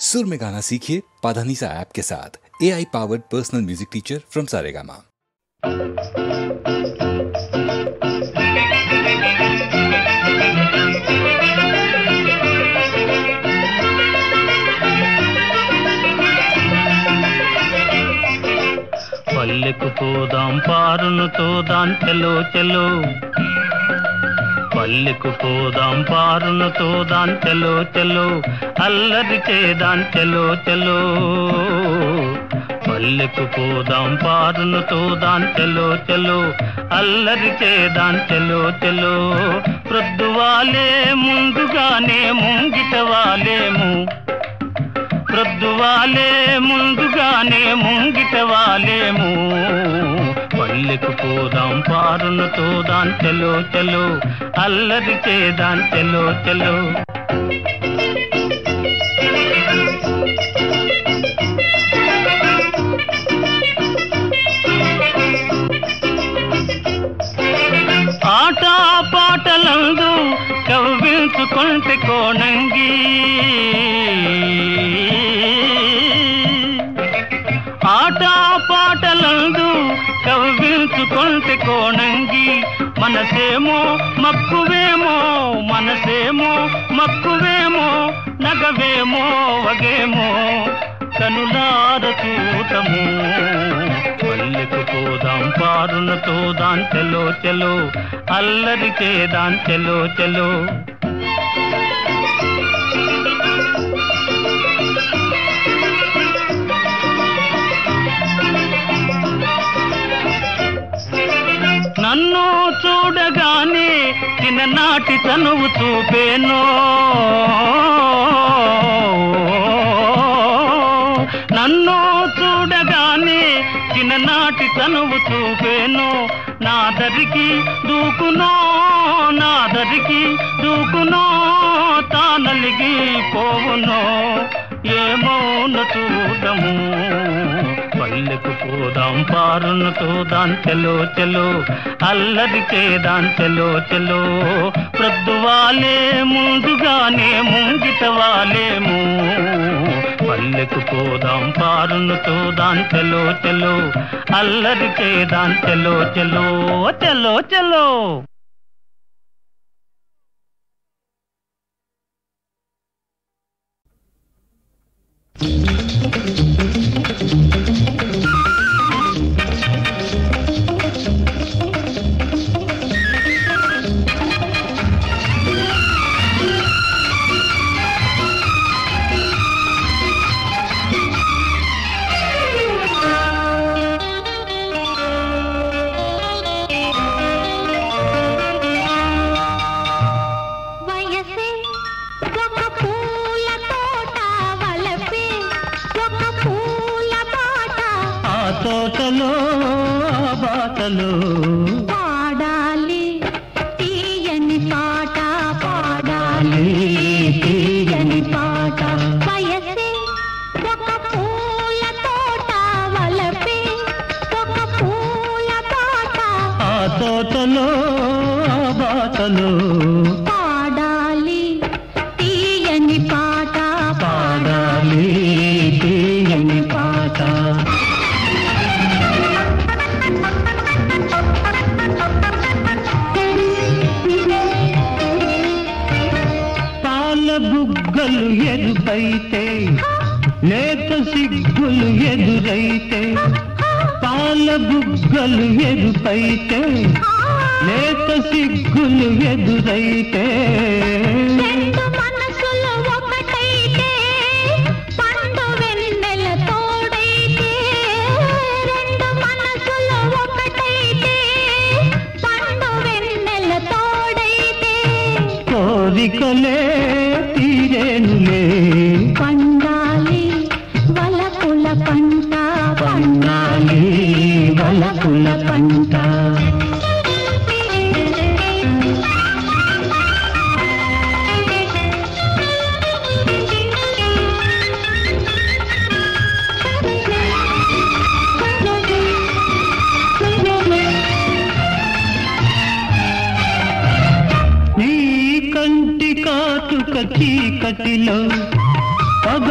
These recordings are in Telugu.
सुर में गाना सीखिए पाधानीसा ऐप के साथ। AI powered personal music teacher from Saregama. పల్లెకు పోదాం పారును తోదాం చలో చలో, పల్లెకు పోదాం పారును తోదాం చలో చలో, అల్లరి చేదాం చలో చలో. పల్లెకు పోదాం పారును తోదాం చలో చలో, అల్లరి చేదాం చలో చలో. ప్రొద్దువాలే ముందుగానే ముంగిట వాలేము, ప్రొద్దువాలే ముందుగానే ముంగిట వాలేము. పల్లెకు పోదాం పారును తోదాం చలో చలో, అల్లరి చేదాం చలో చలో. ఆట పాటలందు కవ్వించుకుంటే కోణంగి, ఆట పాటలందు కవ్వించుకుంటే కోణంగి. మనసేమో మక్కువేమో, మనసేమో మక్కువేమో, నగవేమో వగేమో కనులార చూడము. పల్లెకు పోదాం పారును తోదాం చలో చలో, అల్లరి చేదాం చలో చలో. నన్ను చూడగానే చిన్ననాటి తనువు చూపేనో, నన్ను చూడగానే చిన్ననాటి తనువు చూపేనో. నాదరికి దూకునో, నాదరికి దూకునో, తానలిగి పోవునో ఏమోన చూడము. పల్లెకు పోదాం పారును తోదాం చలో చలో, అల్లరి చేదాం చలో చలో. ప్రొద్దువాలే ముందుగానే ముంగిట వాలేము. పల్లెకు పోదాం పారును తోదాం చలో చలో, అల్లరి చేదాం చలో చలో చలో చలో. తోటలో బాటలో పాడాలి తీయని పాట, పాడాలి తీయని పాట. వయసే ఒక పూల తోట వలపే ఒక పూల పాట. ఆ తోటలో బాటలో పాడాలి తీయని పాట, పాడాలి తీయని పాట. బుగ్గలు ఎరుపైతే, లేత సిగ్గులు ఎదురైతే. పాల బుగ్గలు ఎరుపైతే, లేత సిగ్గులు ఎదురైతే. రెండు మనసులు ఒకటైతే, పండు వెన్నెల తోడైతే. రెండు మనసులు ఒకటైతే, పండు వెన్నెల తోడైతే. కోరికలే తీరేనులే, పండాలి వలపుల పంట, పండాలి వలపుల పంట. నీ కంటి కాటు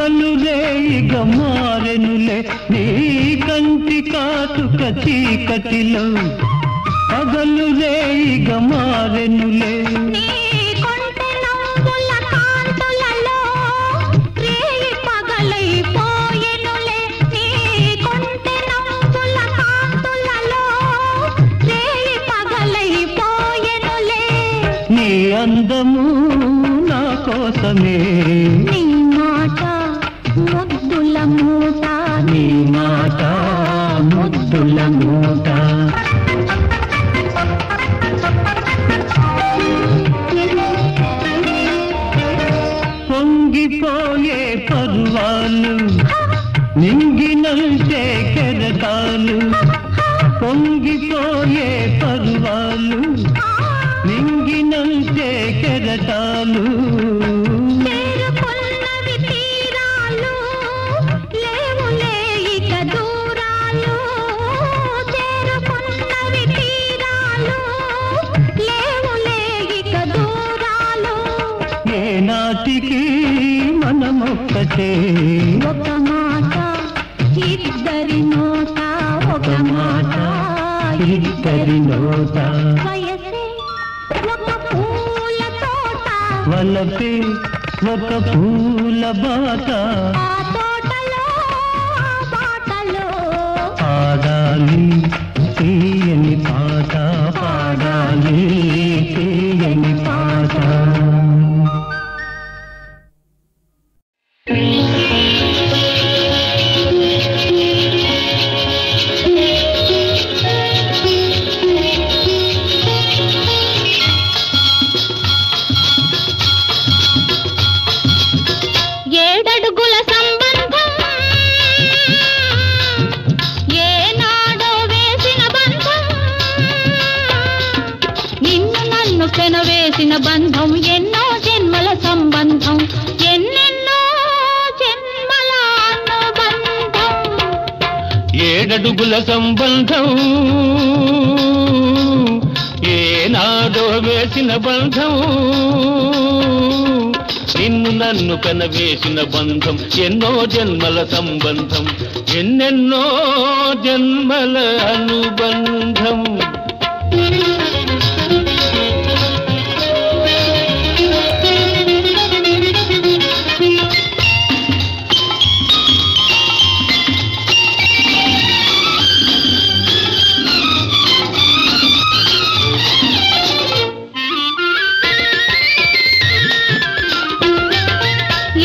పగలు రేయిగ మారెనులే నీ కంటి కాటుక చీకటిలో పగలు రేయిగ మారెనులే నీ కొంటె నవ్వుల కాంతులలో రేయి పగలైపోయెనులే నీ కొంటె నవ్వుల కాంతులలో రేయి పగలైపోయెనులే నీ అందము నా కోసమే నీ మాట ముద్దుల మూట నీ మాట ముద్దుల మూట పొంగిపోయే పర్వాలు నింగినంటే కెరటాలు పొంగిపోయే పర్వాలు నింగినంటే కెరటాలు చేరుకున్నవి తీరాలు లేవులే ఇక దూరాలు చేరుకున్నవి తీరాలు లేవులే ఇక దూరాలు ఏనాటికి మనమొక్కటే ఒక మాట ఇద్దరి నోట ఒక మాట ఇద్దరి నోట వయసే ఒక పూల తోట వలపే ఒక పూల బాట ఆ తోటలో ఆ బాటలో పాడాలి తీయని పాట పాడాలి తీయని పాట ఏడడుగుల సంబంధం ఏనాడో వేసిన బంధం నిన్ను నన్ను పెనవేసిన బంధం ఎన్నో జన్మల సంబంధం ఎన్నెన్నో జన్మల అనుబంధం ఏడడుగుల సంబంధం ఏనాడో వేసిన బంధం నిన్ను నన్ను కనవేసిన బంధం ఎన్నో జన్మల సంబంధం ఎన్నెన్నో జన్మల అనుబంధం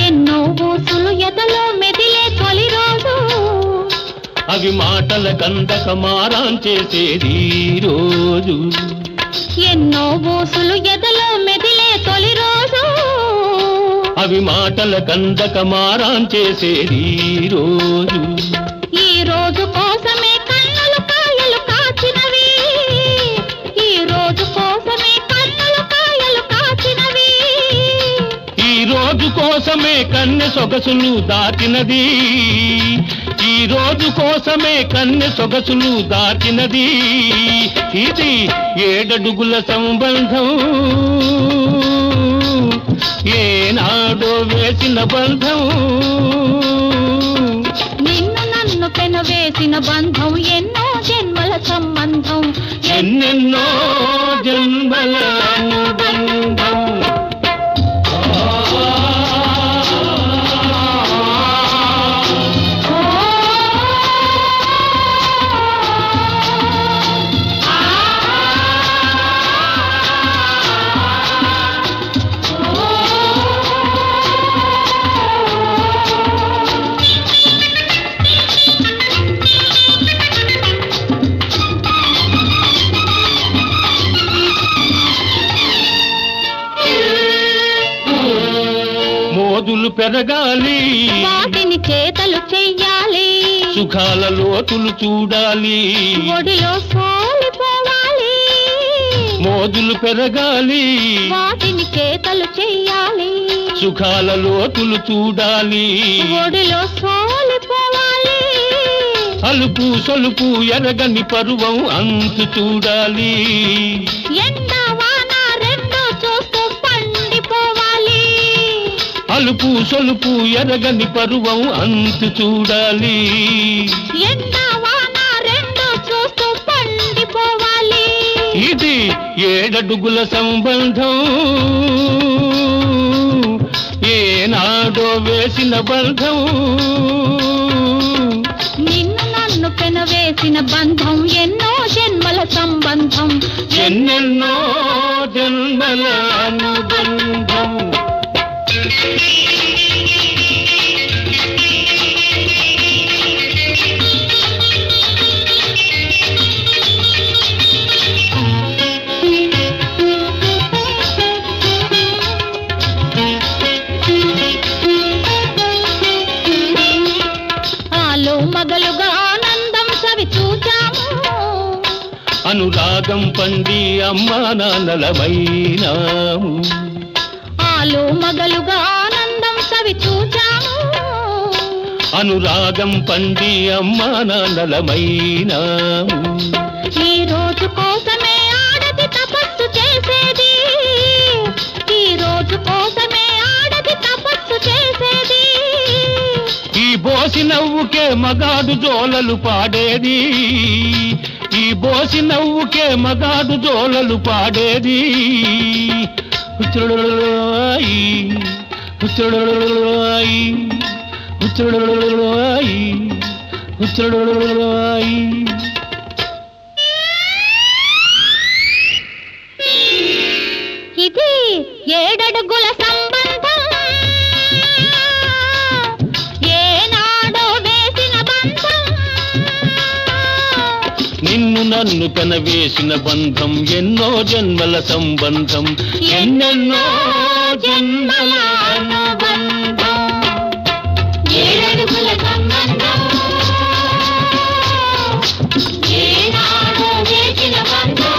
ఎన్నో ఊసులు ఎదలో మెదిలే తొలి రోజు అవి మాటల కందక మారాం చేసేది రోజు ఎన్నో ఊసులు ఎదలో మెదిలే తొలి రోజు అవి మాటల కందక మారాం చేసేది రోజు ఈ రోజు కోసమే కన్నులు కాయలు కాచినవి ఈ రోజు కోసమే కన్నులు కాయలు కాచినవి ఈ రోజు కోసమే కన్నె సొగసులు దాటినది ఈ రోజు కోసమే కన్నె సొగసులు దాటినది ఇది ఏడడుగుల సంబంధం ఏనాడో వేసిన బంధం నిన్ను నన్ను పెనవేసిన బంధం ఎన్నో జన్మల సంబంధం ఎన్నెన్నో జన్మల అనుబంధం మోదులు పెరగాలి వాటిని చేతలు చెయ్యాలి సుఖాల లోతులు చూడాలి ఒడిలో సోలిపోవాలి మోదులు పెరగాలి వాటిని చేతలు చెయ్యాలి సుఖాల లోతులు చూడాలి ఒడిలో సోలిపోవాలి అలుపు సొలుపు ఎరగని పరువం అంతు చూడాలి అలుపు సొలుపు ఎరగని పరువం అంతు చూడాలి. ఇది 7 అడుగుల సంబంధం, ఏనాడో వేసిన బంధం. నిన్ను నన్ను పెనవేసిన బంధం ఎన్నో జన్మల సంబంధం, ఎన్నెన్నో జన్మల అనుబంధం. మగలుగా ఆనందం సవి చూచాము, అనురాగం పండి అమ్మా నాన్నలమైనాము. ఆలు మగలుగా ఆనందం సవి చూచాము, అనురాగం పండి అమ్మా నాన్నలమైనాము. ఈ రోజు కోసమే ఆడది తపస్సు చేసేది, ఈ రోజు కోసమే ఆడది తపస్సు చేసేది. ఈ బోసి నవ్వుకే మగాడు జోలలు పాడేది, ఈ బోసి నవ్వుకే మగాడు జోలలు పాడేది. హుచ్చుడుడుడుడుడుయి, హుచ్చుడుడుడుడుడుయి, హుచ్చుడుడుడుడుడుయి, హుచ్చుడుడుడుడుడుయి. ఇది 7 అడుగుల సంబంధం, ఏనాడో వేసిన బంధం. నిన్ను నన్ను కనవేసిన బంధం ఎన్నో జన్మల సంబంధం, ఎన్నెన్నో జన్మల అనుబంధం. 7 అడుగుల సంబంధం, ఏనాడో వేసిన బంధం.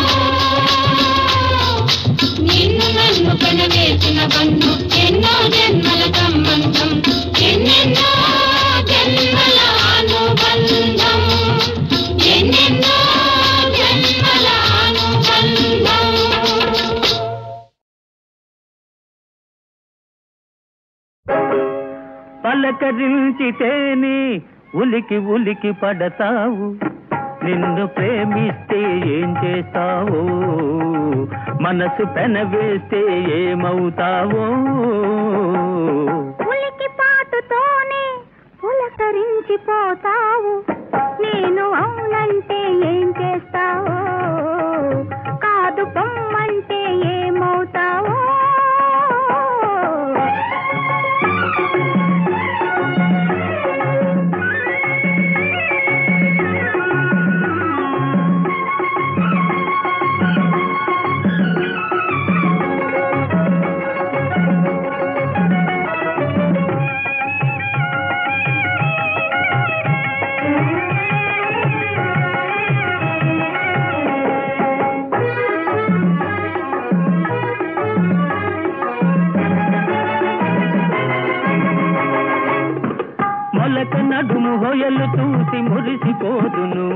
నిన్ను నన్ను కనవేసిన బంధం ఎన్నో జన్మల సంబంధం, ఎన్నెన్నో జన్మల అనుబంధం, ఎన్నెన్నో జన్మల అనుబంధం. పలకరించితేనే ఉలికి ఉలికి పడతావు, నిన్ను ప్రేమిస్తే ఏం చేస్తావో, మనసు పెనవేస్తే ఏమవుతావో. ఉలికి పాటుతోనే పులకరించిపోతావు, నేను అవునంటే ఏం చేస్తావో, కాదు పొమ్మంటే ఏమవుతావో. మొలక నడుము హొయలు చూసి మురిసిపోదును,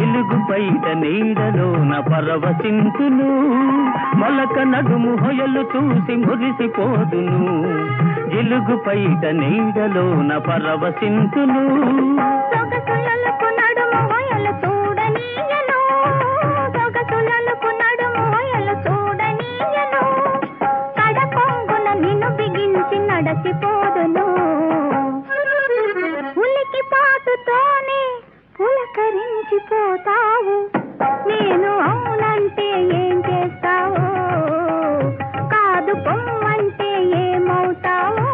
ఇలుగు పైట నీడలోన పరవశింతును. మొలక నడుము హొయలు చూసి మురిసిపోదును, ఇలుగు పైట నీడలోన పరవశింతును. సొగసులకు నడుము హొయలు చూడనీయను, సొగసులకు నడుము హొయలు చూడనీయను. కడకొంగున నిన్ను బిగించి నడచిపోదును, ఉలికి పాటుతోనే పులకరించిపోతావు, నేను అవునంటే ఏం చేస్తావో, కాదు పొమ్మంటే ఏమవుతావో.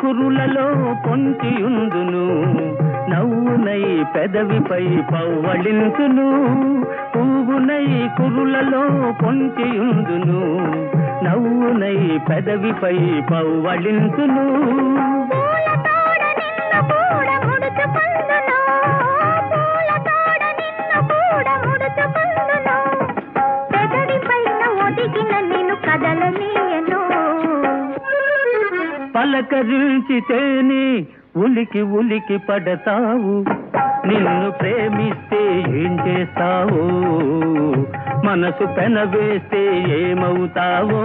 కురులలో పొంచియుందును, నవ్వునై పెదవిపై పవ్వళింతును. పువ్వునై కురులలో పొంచియుందును, నవ్వునై పెదవిపై పవ్వళింతును పలకరించితేనే ఉలికి ఉలికి పడతావు నిన్ను ప్రేమిస్తే ఏం చేస్తావో మనసు పెనవేస్తే ఏమవుతావో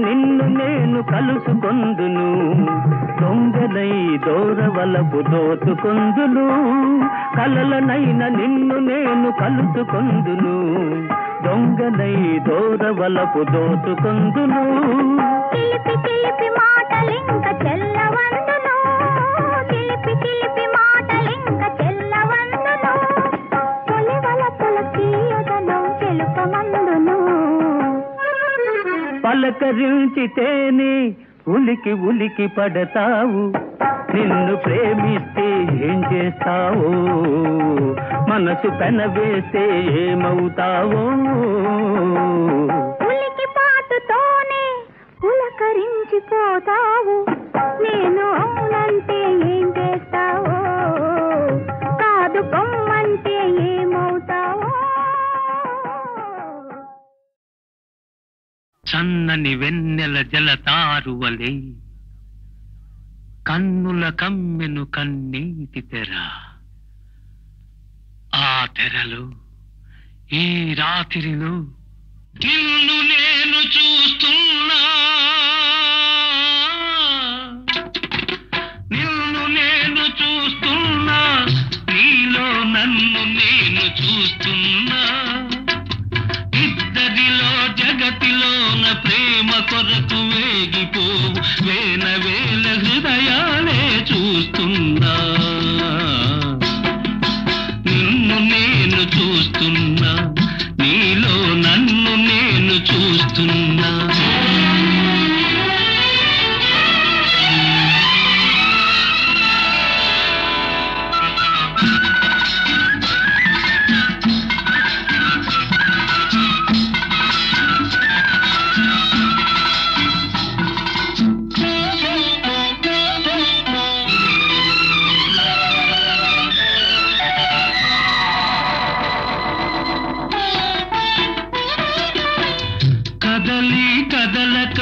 నిన్ను నేను కలుసుకొందును దొంగనై దూరవలపు దోచుకొందును కలలనైన నిన్ను నేను కలుసుకొందును దొంగనై దూరవలపు దోచుకొందును చిలిపి చిలిపి మాటలింక చెల్లవందును చిలిపి చిలిపి మాటలింక చెల్లవందును తొలివలపుల తీయదను తెలుపమందును పలకరించితేనే ఉలికి ఉలికి పడతావు నిన్ను ప్రేమిస్తే ఏం చేస్తావో మనసు పెనవేస్తే ఏమవుతావో ఉలికి పాటుతోనే పులకరించిపోతావు నేను అవునంటే ఏం చేస్తావో కాదు పొమ్మంటే ఏమవుతావో చన్నని వెన్నెల జలతారువలే కన్నుల కమ్మెను కన్నీటి తెర ఆ తెరలో ఈ రాత్రిలో నిన్ను నేను చూస్తున్నా నిన్ను నేను చూస్తున్నా నీలో నన్ను నేను చూస్తున్నా ఇద్దరిలో జగతిలోన ప్రేమ కొరకు వేగిపోవు వేల వేల హృదయాలే చూస్తున్నా నిన్ను నేను చూస్తున్నా నీలో నన్ను నేను చూస్తున్నా కదలి కదలక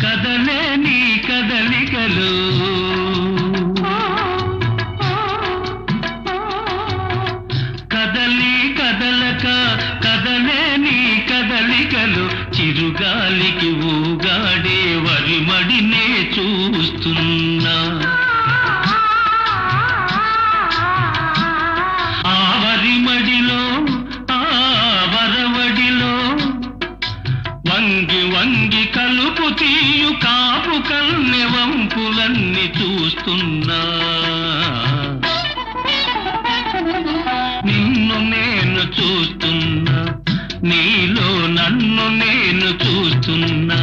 కదలే నీ కదలికలు కదలి కదలక కదలే నీ కదలికలు చిరుగాలికి ఊగాడే వరిమడినే చూస్తున్నా ఆ వరిమడిలో ఆ వరవడిలో వంగి వంగి కలుపు తీయు కాపు కన్నె వంపులన్నీ చూస్తున్నా నిన్ను నేను చూస్తున్నా నీలో నన్ను నేను చూస్తున్నా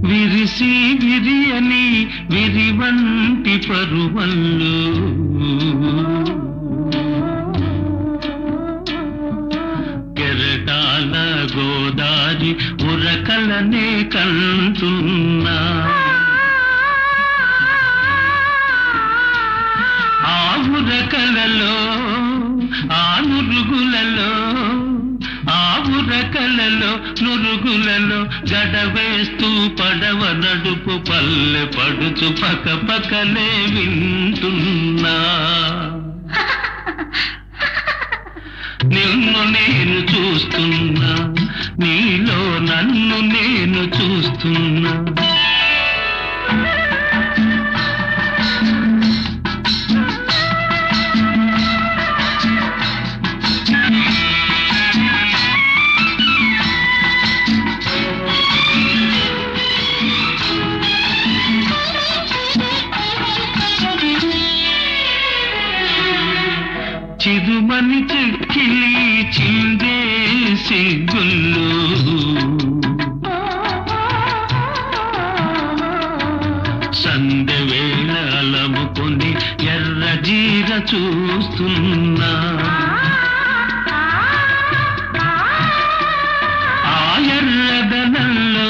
విరిసి విరియని విరివంటి పరువల్లు కెరటాల గోదారి ఉరకలనే కంటున్నా ఆ ఉరకలలో ఆ నురుగులలో ఆ ఉరకలలో నురుగులలో గడవేస్తూ పడవ నడుపు పల్లె పడుచు పక్క పక్కనే వింటున్నా నిన్ను నేను చూస్తున్నా నీలో నన్ను నేను చూస్తున్నా చిరుమని చెక్కిలి చిందేసి గుళ్ళు సందె వేళ అలముకొని ఎర్ర జీర చూస్తున్నా ఆ ఎర్రదనంలో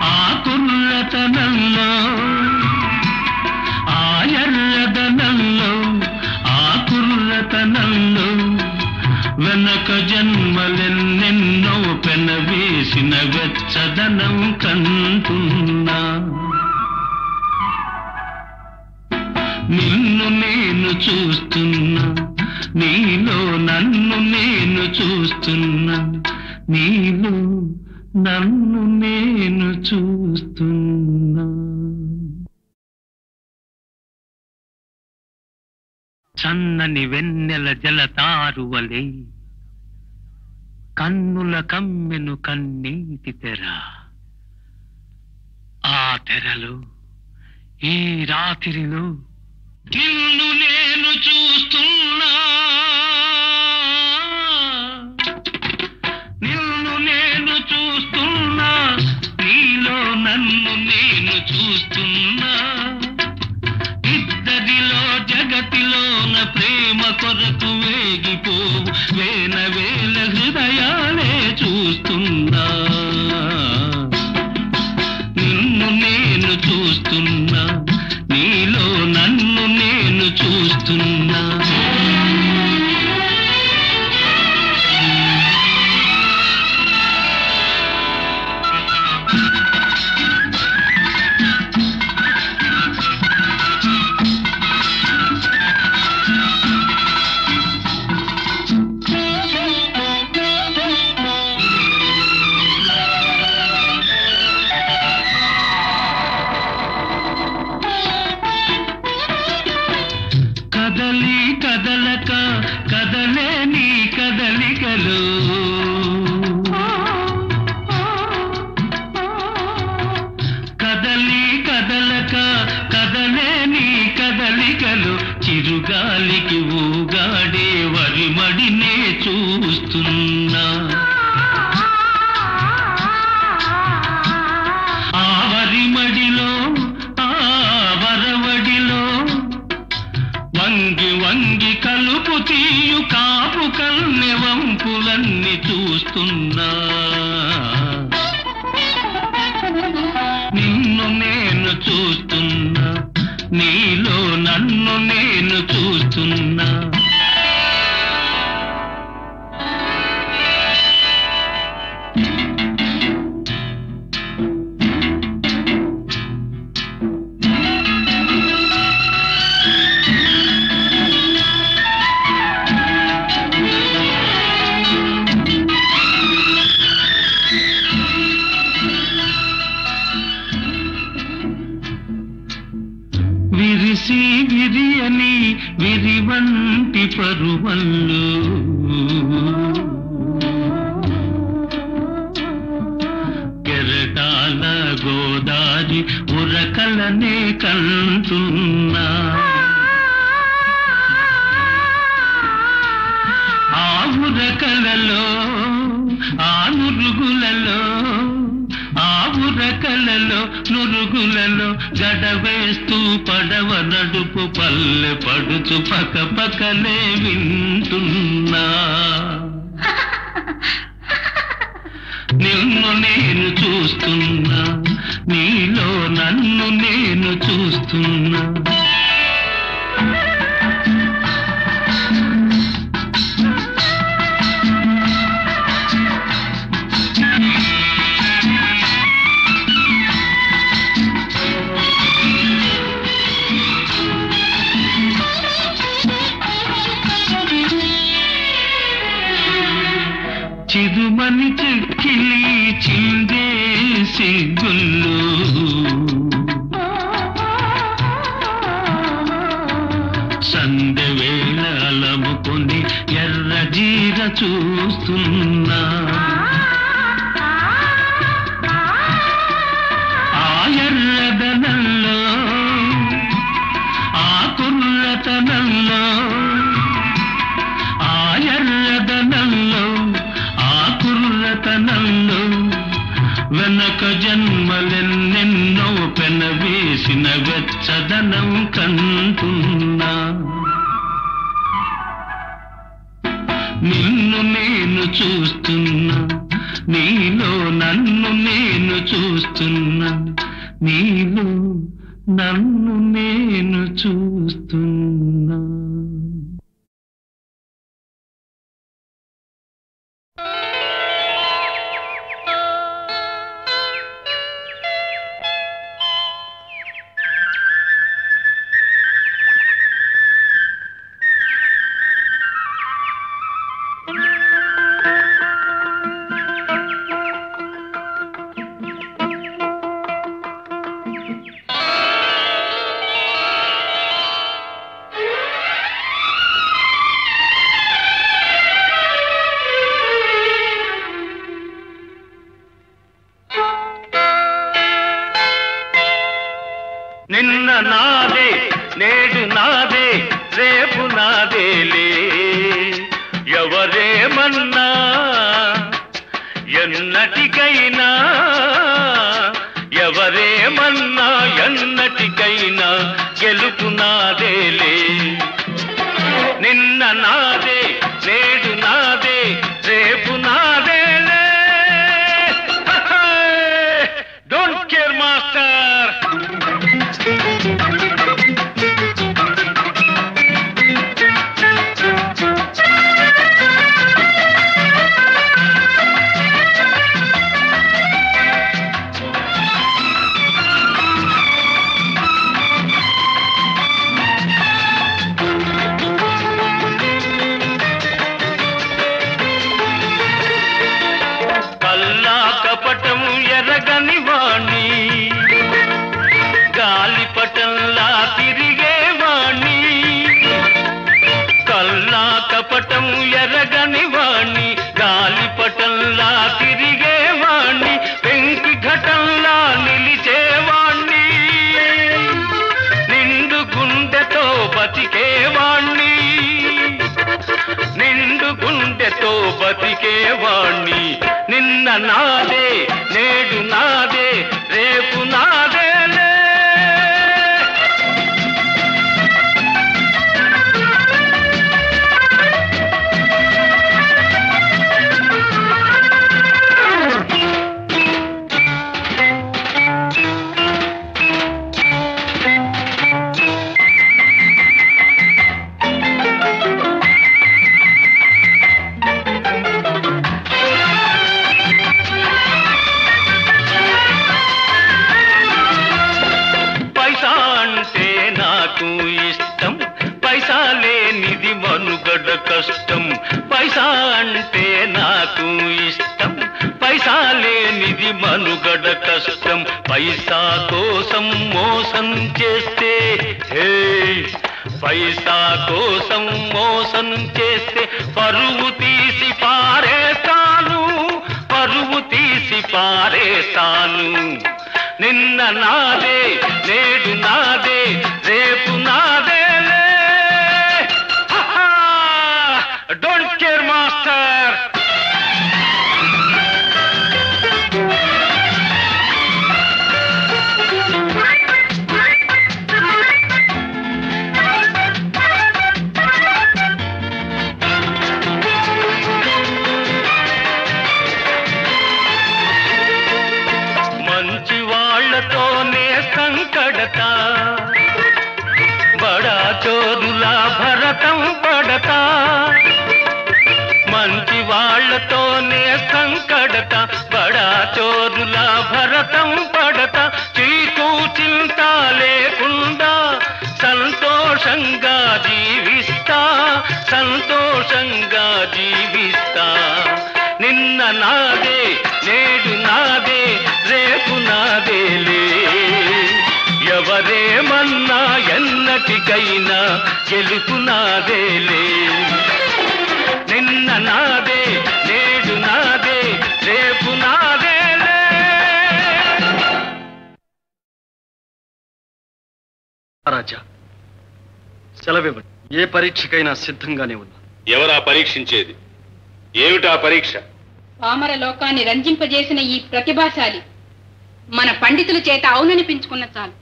ఆ కుర్రతనంలో ఆ ఎర్రదనంలో కుర్రతనంలో వెనక జన్మలెన్నెన్నో పెనవేసిన వెచ్చదనం కంటున్నా నిన్ను నేను చూస్తున్నా నీలో నన్ను నేను చూస్తున్నా నీలో నన్ను నేను చూస్తున్నా చన్నని వెన్నెల జలతారువలే కన్నుల కమ్మెను కన్నీటి తెర ఆ తెరలో ఈ రాత్రిలో నిన్ను నేను చూస్తున్నా నిన్ను నేను చూస్తున్నా నీలో నన్ను నేను చూస్తున్నా ఇద్దరిలో జగతిలోన ప్రేమ కొరకు వేగిపోవు వేల వేల హృదయాలే చూస్తున్నా నిన్ను నేను చూస్తున్నా నీలో నన్ను నేను చూస్తున్నా కదలి కదలక కదలే నీ కదలికలు కదలి కదలక కదలే నీ కదలికలు చిరుగాలికి ఊగాడే వరిమడినే చూస్తున్నా ఆ వరిమడిలో ఆ వరవడిలో వంగి వంగి కలుపు తీయు కాపు కన్నె వంపులన్నీ చూస్తున్నా నిన్ను నేను చూస్తున్నా నీలో నన్ను నేను చూస్తున్నా విరిసి విరియని విరివంటి పరువల్లు కెరటాల గోదారి ఉరకలనే కంటున్నా ఆ ఉరకలలో ఆ నురుగులలో ఆ ఉరకలలో నురుగులలో గడవేస్తూ పడవ నడుపు పల్లె పడుచు పక్క పక్కనే వింటున్నా నిన్ను నేను చూస్తున్నా నీలో నన్ను నేను చూస్తున్నా సిగ్గుల్లో సంధ్య వేళ అలముకొని ఎర్ర జీర చూస్తున్నా ఆ ఎర్రదనంలో ఆ కుర్రతనంలో ఆ ఎర్రదనంలో ఆ కుర్రతనంలో వెనక జన్మలెన్నెన్నో పెనవేసిన వెచ్చదనం కంటున్నా నిన్ను నేను చూస్తున్నా నీలో నన్ను నేను చూస్తున్నా నీలో నన్ను నేను చూస్తున్నా నిన్న నాదే నేడు నాదే రేపు నాదేలే ఎవరేమన్నా ఎన్నటికైనా ఎవరేమన్నా ఎన్నటికైనా గెలుపు నాదేలే నిన్న నాదే నేడు నాదే రేపు నాదేలే డోంట్ కేర్ మాస్టర్ ఎరగని వాణ్ణి గాలిపటంలా తిరిగేవాణ్ణి కల్లా కపటం ఎరగని వాణ్ణి గాలిపటంలా తిరిగేవాణ్ణి పెంకి ఘటంలా నిలిచేవాణ్ణి నిండు గుండెతో బతికేవాణ్ణి నిండు గుండెతో బతికేవాణ్ణి నిన్న నాదే నేడు నాదే రేపు నాదేలే ఇష్టం పైసా లేనిది మనుగడ కష్టం పైసా అంటే నాకు ఇష్టం పైసా లేనిది మనుగడ కష్టం పైసా కోసం మోసం చేస్తే హే పైసా కోసం మోసం చేస్తే పరువు తీసి పారేస్తాను పరువు తీసి పారేస్తాను నిన్న నాదే నేడు నాదే రేపు నాదేలే డోంట్ కేర్ మాస్టర్ మంచి వాళ్లతోనే సంకడతా బడా చోరులా భరతం పడతా మంచి వాళ్లతోనే సంకడత బడా చోరులా భరతం పడతా చీకు చింత లేకుండా సంతోషంగా జీవిస్తా సంతోషంగా జీవిస్తా నిన్న నాదే నేడు నాదే రేపు ఎన్నటికైనా గెలుపు నాదేలే. నిన్న నాదే, నేడు నాదే, రేపు నాదేలే. రాజా, సెలవివ్వండి. ఏ పరీక్షకైనా సిద్ధంగానే ఉన్నా. ఎవరా పరీక్షించేది? ఏమిటా పరీక్ష? పామర లోకాన్ని రంజింపజేసిన ఈ ప్రతిభాశాలి మన పండితుల చేత అవుననిపించుకున్న చాలు.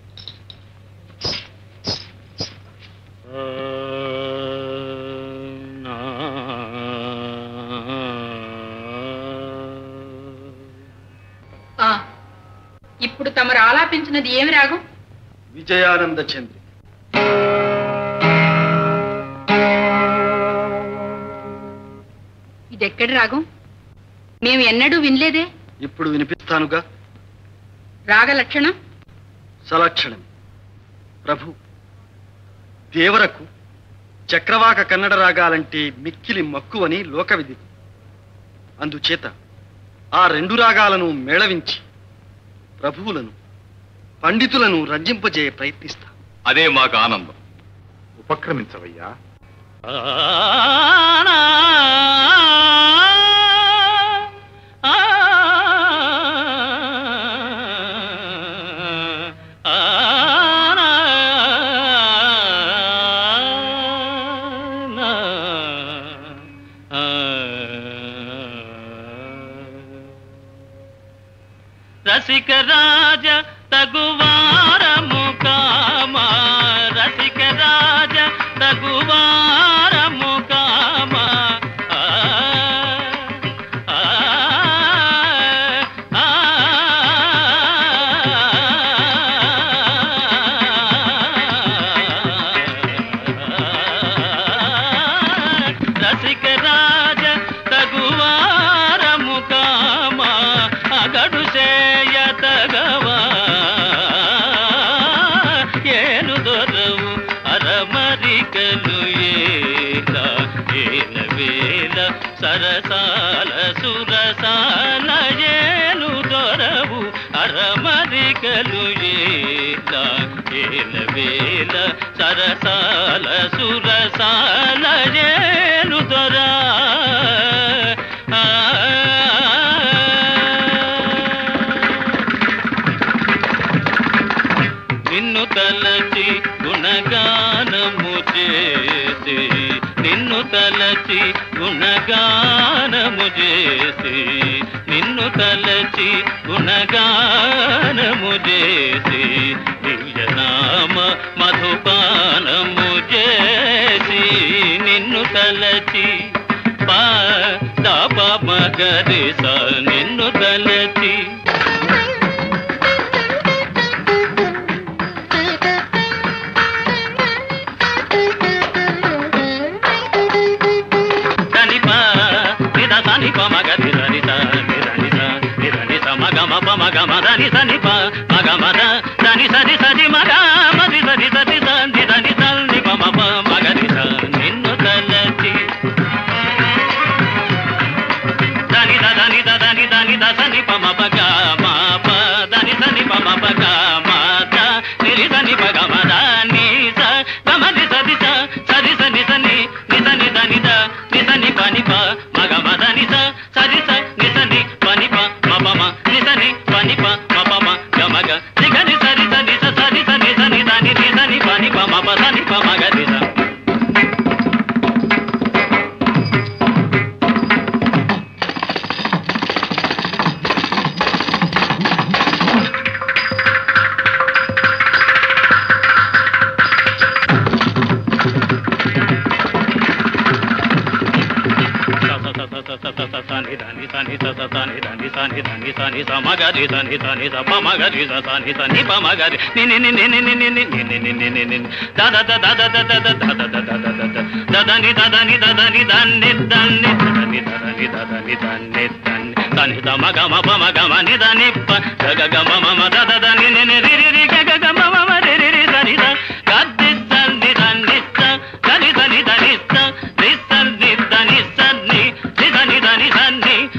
ఇప్పుడు తమరు ఆలాపించినది ఏమి రాగం? విజయానంద చంద్రి. ఇదెక్కడి రాగం? మేము ఎన్నడూ వినలేదే. ఇప్పుడు వినిపిస్తానుగా. రాగ లక్షణం సలక్షణం. ప్రభు, దేవరకు చక్రవాక కన్నడ రాగాలంటే మిక్కిలి మక్కువని లోకవిధి. అందుచేత ఆ రెండు రాగాలను మేళవించి ప్రభువులను పండితులను రంజింపజేయ ప్రయత్నిస్తా. అదే మాకు ఆనందం. ఉపక్రమించవయ్యా. రసిక రాజ తగువారము కామా, రసిక రాజ తగువారము కామా. రసిక రాజ తగువారము కామా, అగడు చేయతగవా. ఏను దొరవు అరమరికలు ఏలా, ఏల వేల సరసాల సురసాల. ఏను దొరవు అరమరికలు ఏలా, ఏల వేల సరసాల సురసాల. ఏను దొరా నిన్ను తలచి గుణగానము చేసి, నిన్ను తలచి గుణగానము చేసి, నిన్ను తలచి గుణగానము చేసి, దివ్యనామ మధుపానము చేసి, నిన్ను తలచి పాప మగరిస, నిన్ను తలచి మగమదని సని మగమద దని సరి సరి మగ మది సరి సరి సంది దని సల్ని పమ మగరి నిన్ను తలచి దని దని దని దని దసని పమ పగ మా ప దని సని పమ పగ మా ద నిరి సని పగ మద ని స గమది సది స సరి సని సని నిసని దని ద నిసని పని ప మగమద ని స సరి స నిసని పని ప మపమ నిసని పని ప మపమ గమగ నిగని సరి సని స సరి సని సని దని నిసని పని ప మప సని ప మగరి స.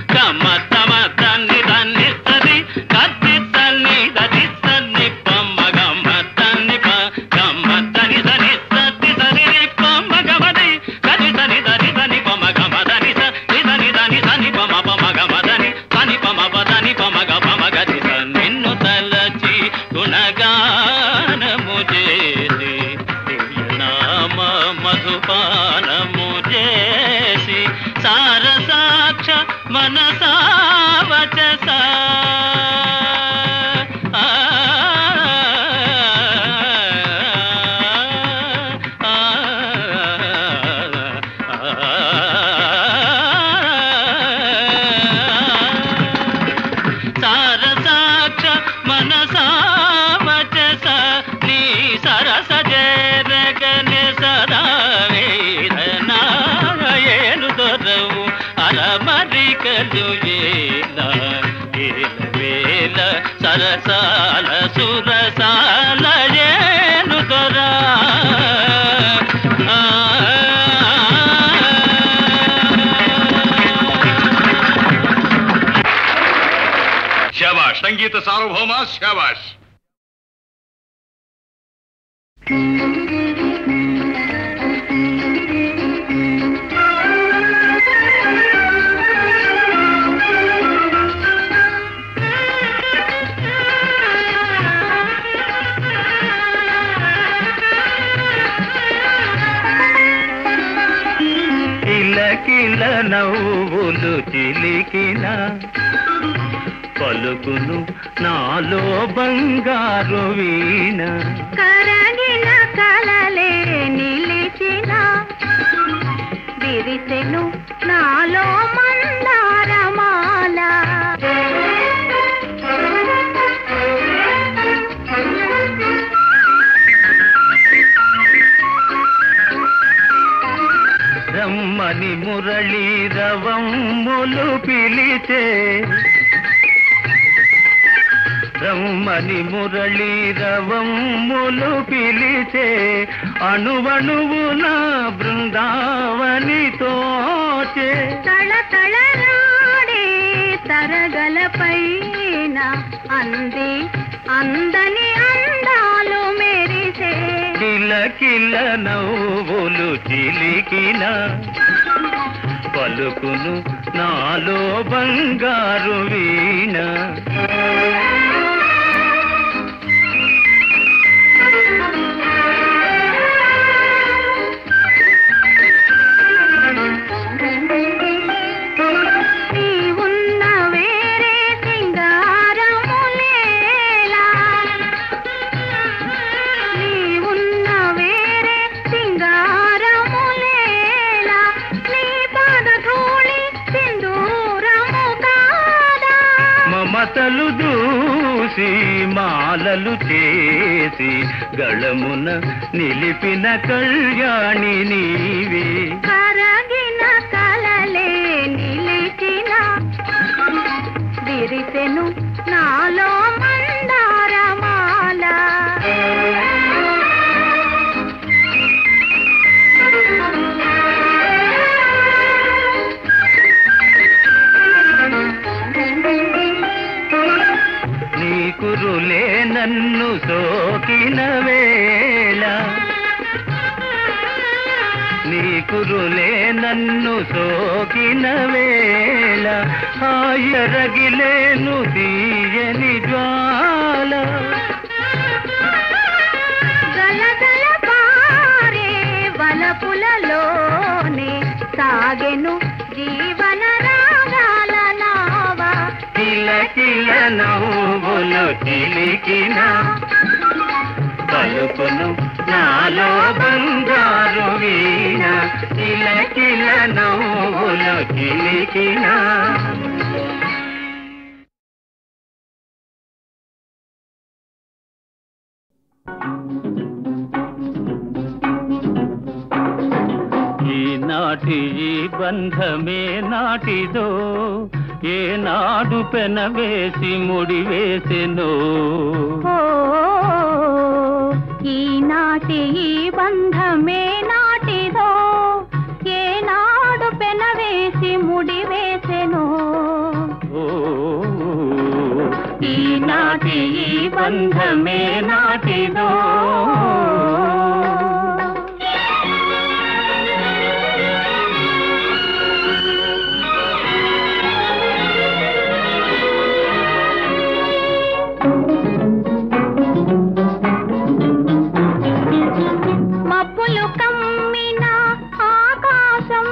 గమ మనసావచస నీ సరస జరగనే సదా వేదనాయను దొరవు అరమరికలు వేల సరసాల సురసాల ఏను దొరా శాబాష్ సంగీత సార్వభౌమ శాబాష్. కిలకిల నవ్వులు చిలికిన పలుకును నాలో బంగారు వీణ కరగిన కలలే నిలిచిన విరిసెను నాలో మందారమాల రమ్మని మురళీ రవమ్ములు పిలిచే రమ్మని మురళీ రవమ్ములు పిలిచే అణువణువు నా బృందావని తోచే తళతళరాడే తరగలపైన అంది అందని అందాలు మెరిసే కిలకిల నవ్వులు చిలికిన పలుకును నాలో బంగారు వీణ నీవున్న వేరే సింగారములేలా నీవున్న వేరే సింగారములేలా నీ పాదధూళి సింధూరము కాదా మమతలు దూసి మాలలు చేసి గళమున నిలిపిన కళ్యాణి నీవే కరగిన కలలే నిలిచిన విరిసెను నాలో మందారమాల నీ కురులే నన్ను సోకిన వేళ నీ కురులే నన్ను సోకిన వేళ హాయరగిలేను తీయని జ్వాల గలగల పారే వలపులలోనే సాగెను జీవన రాగాల నావా కిలకిల నవ్వులు చిలికిన పలుకును నాలో బంగారు వీణ కిలకిల నవ్వులు చిలికిన ఈనాటి ఈ బంధమే నాటిదో ఏనాడు పెనవేసి ముడివేసెనో ఈనాటి ఈ బంధమే నాటిదో ఏనాడు పెనవేసి ముడివేసెను ఈనాటి ఈ బంధమే నాటిదో మబ్బులు కమ్మిన ఆకాశం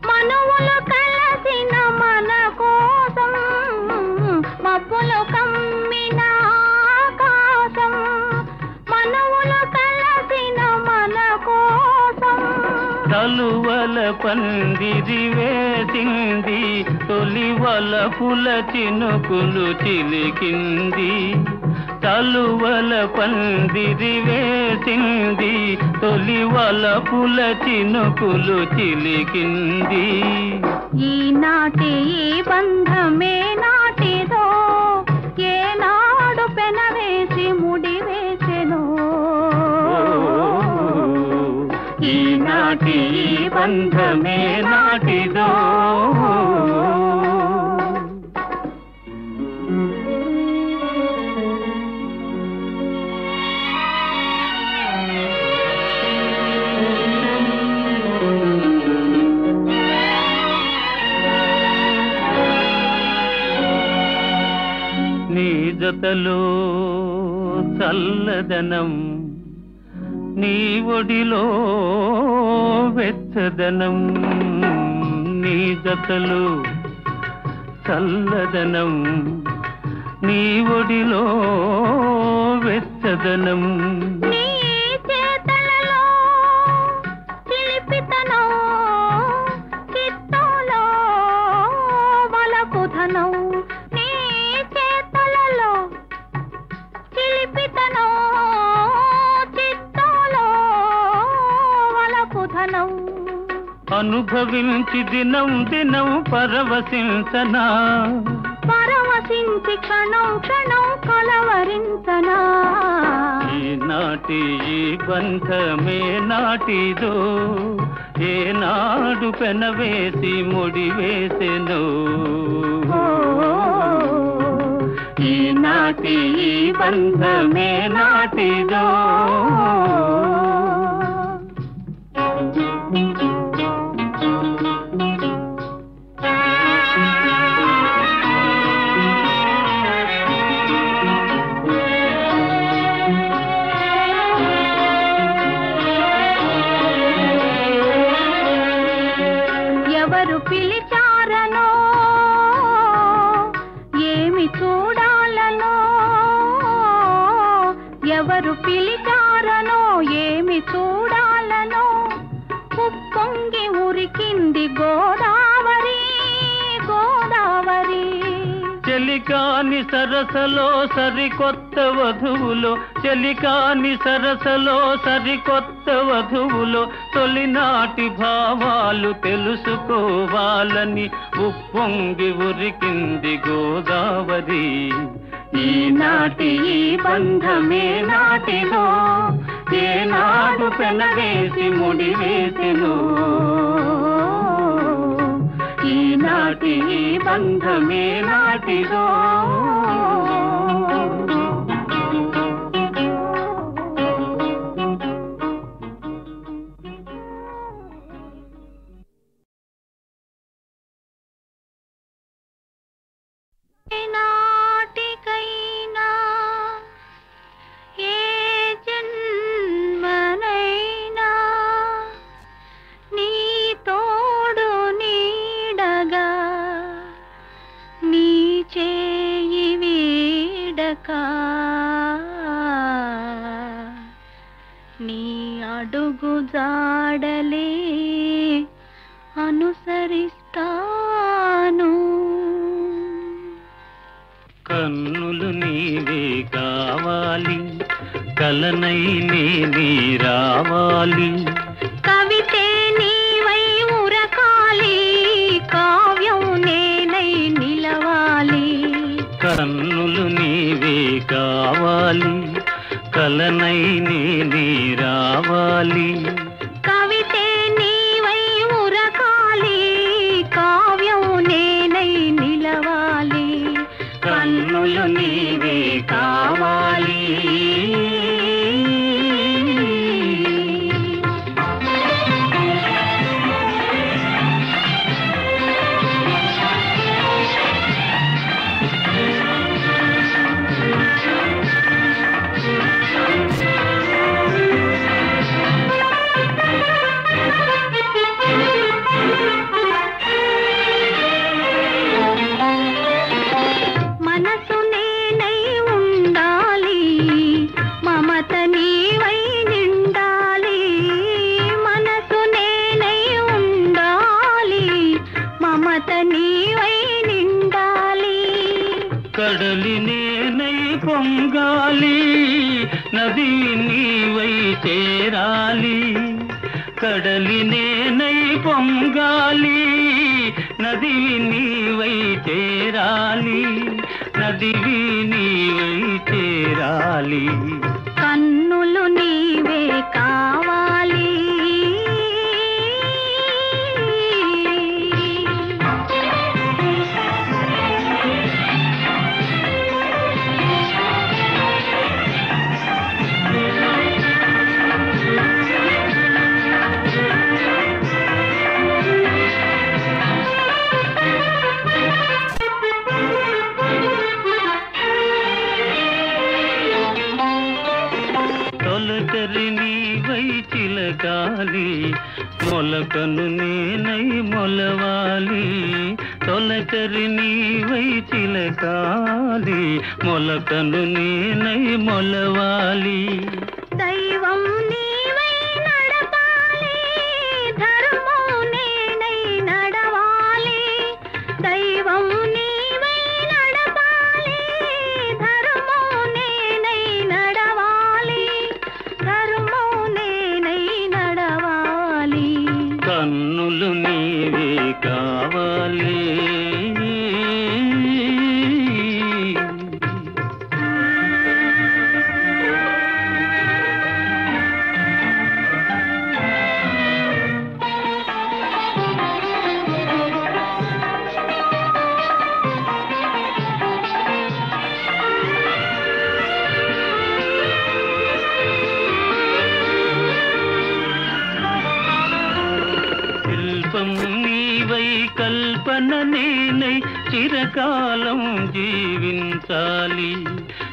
మనువులు కలసిన మన కోసం మబ్బులు కమ్మిన ఆకాశం మనువులు కలసిన మన కోసం తలువల పందిరి వేసింది తొలి వలపుల చినుకులు చిలికింది తలువల పందిరి వేసింది తొలి వలపుల చినుకులు చిలికింది ఈనాటి ఈ బంధమే నాటిదో ఏనాడు పెనవేసి ముడివేసెను ఈనాటి ఈ బంధమే నాటిదో నీ జతలో చల్లదనం నీ ఒడిలో వెచ్చదనం నీ జతలో చల్లదనం నీ ఒడిలో వెచ్చదనం నీ చేతలలో చిలిపితనం చిత్తంలో వలపుధనం నీ చేతలలో చిలిపితనం చిత్తంలో వలపుధనం అనుభవించి దినం దినం పరవశించనా పరవశించి క్షణం క్షణం కలవరించనా ఈనాటి ఈ బంధమే నాటిదో ఏనాడు పెనవేసి ముడివేసెను ఈనాటి ఈ బంధమే నాటిదో ఎవరు పిలిచారనో ఏమి చూడాలనో ఎవరు పిలిచారనో ఏమి చూడాలనో ఉప్పొంగి ఉరికింది గోదావరి గోదావరి చెలికాని సరసలో సరికొత్త వధువులో చెలికాని సరసలో సరికొత్త వధువులో తొలినాటి భావాలు తెలుసుకోవాలని ఉప్పొంగి ఉరికింది గోదావరి ఈనాటి ఈ బంధమే నాటిదో ఏనాడు పెనవేసి ముడివేసెను ఈనాటి ఈ బంధమే నాటిదో నాటికైనా ఏ జన్మనైనా నీ తోడు నీడగా నీ చేయి వీడక నీ అడుగు జాడలే అనుసరిస్తాను కన్నులు నీవే కావాలి కలనై నీ రావాలి కవితే నీవై ఉరకాలి కావ్యం నేనై నిలవాలి కన్నులు నీవే కావాలి కలనై నీ రావాలి కవితే నీవై ఉరకాలి కావ్యం నేనై నిలవాలి కన్నులు నీవే కావాలి మనసు నేనై ఉండాలి మమత పొంగాలి నది నీవై చేరాలి కడలి నేనై పొంగాలి నది నీవై చేరాలి నదివి నీవై చేరాలి కన్నులు నీవే కావాలి తొలకరి నీవై చిలకాలి మొలకను నేనై మొలవాలి తొలకరి నీవై చిలకాలి మొలకను నేనై మొలవాలి దైవం నీవై నడపాలి ధర్మం నేనై నడవాలి దైవం నీవై నడపాలి ధర్మం నేనై నడవాలి ధర్మం నేనై నడవాలి కన్నులు నీవే కావాలి శిల్పం నీవై కల్పన నేనై చిరకాలం జీవించాలి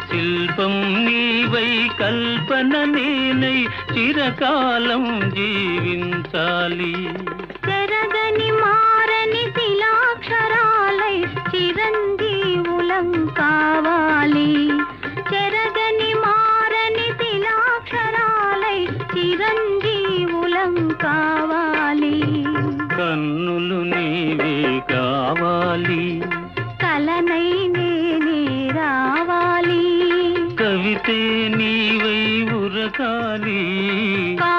శిల్పం నీవై కల్పన నేనై చిరకాలం జీవించాలి చెరగని మారని శిలాక్షరాలై చిరంజీవులం కావాలి చెరగని మారని శిలాక్షరాలై చిరంజీవులం కావాలి కన్నులు నీవే కావాలి కలనై నేనే రావాలి కవితే నీవై ఉరకాలి కా